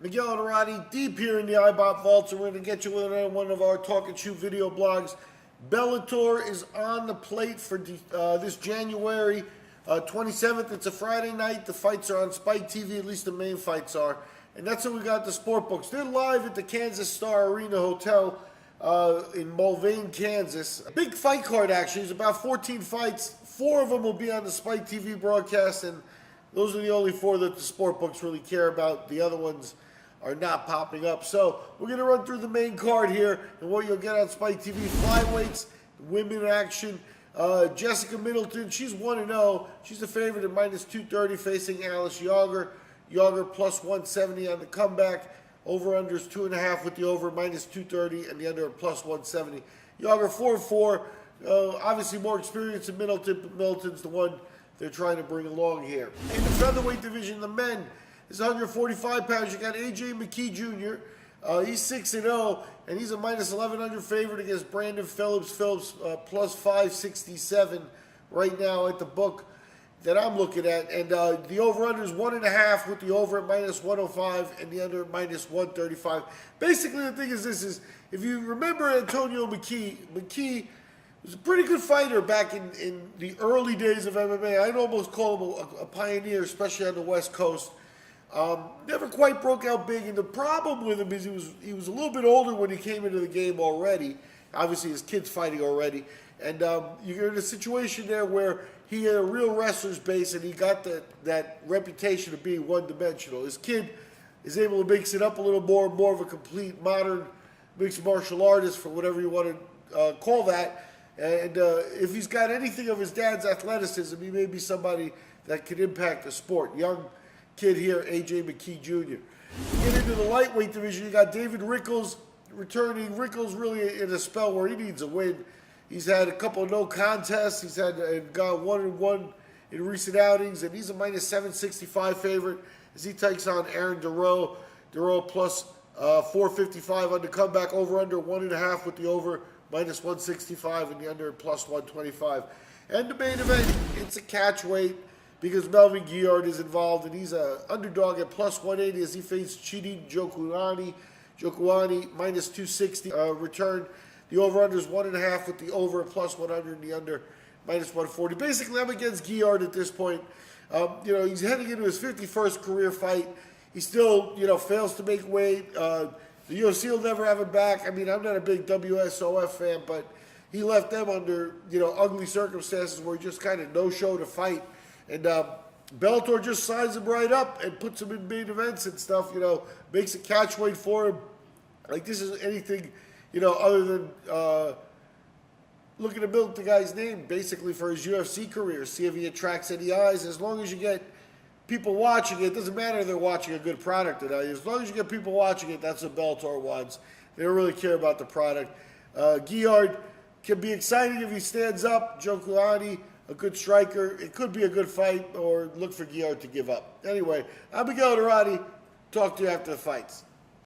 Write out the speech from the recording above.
Miguel Dorati, deep here in the IBOT vaults, and we're going to get you with one of our talk and shoot video blogs. Bellator is on the plate for this January 27th. It's a Friday night. The fights are on Spike TV, at least the main fights are. And that's what we got the sport books. They're live at the Kansas Star Arena Hotel in Mulvane, Kansas. Big fight card, actually. It's about 14 fights. 4 of them will be on the Spike TV broadcast, and those are the only 4 that the sport books really care about. The other ones are not popping up. So we're going to run through the main card here and what you'll get on Spike TV. Flyweights, women action. Jessica Middleton, she's 1-0. She's the favorite at -230 facing Alice Yager. Yager plus 170 on the comeback. Over-unders 2.5 with the over, -230, and the under plus 170. Yager 4-4. Obviously more experience than Middleton, but Middleton's the one they're trying to bring along here. In the featherweight division, the men is 145 pounds. You got A.J. McKee Jr. He's 6-0, and he's a -1100 favorite against Brandon Phillips. Phillips plus 567 right now at the book that I'm looking at. And the over-under is 1.5 with the over at -105 and the under at -135. Basically, the thing is this is, if you remember Antonio McKee was a pretty good fighter back in the early days of MMA. I'd almost call him a pioneer, especially on the West Coast. Never quite broke out big, and the problem with him is he was a little bit older when he came into the game already. Obviously, his kid's fighting already, and you're in a situation there where he had a real wrestler's base, and he got that reputation of being one-dimensional. His kid is able to mix it up a little more of a complete modern mixed martial artist, for whatever you want to call that. And if he's got anything of his dad's athleticism, he may be somebody that could impact the sport. Young kid here, A.J. McKee Jr. Get into the lightweight division, you got David Rickles returning. Rickles really in a spell where he needs a win. He's had a couple of no contests. He's had gone 1-1 in recent outings, and he's a -765 favorite as he takes on Aaron Durow. Durow plus 455 on the comeback. Over/under 1.5 with the over, -165, and the under plus 125. And the main event, it's a catch weight because Melvin Guillard is involved, and he's an underdog at plus 180 as he faces Chidi Njokuani. Njokuani -260 return. The over/under is 1.5 with the over plus 100 and the under -140. Basically, I'm against Guillard at this point. He's heading into his 51st career fight. He still, fails to make weight. The UFC will never have him back. I mean, I'm not a big WSOF fan, but he left them under, ugly circumstances where he just kind of no-show to fight. And Bellator just signs him right up and puts him in main events and stuff, makes a catch weight for him. Like, this is anything, other than looking to build the guy's name, basically, for his UFC career. See if he attracts any eyes. As long as you get people watching it, doesn't matter if they're watching a good product or not. As long as you get people watching it, that's what Bellator wants. They don't really care about the product. Guillard can be exciting if he stands up. Njokuani, a good striker. It could be a good fight, or look for Guillard to give up. Anyway, I'm Miguel Dorati. Talk to you after the fights.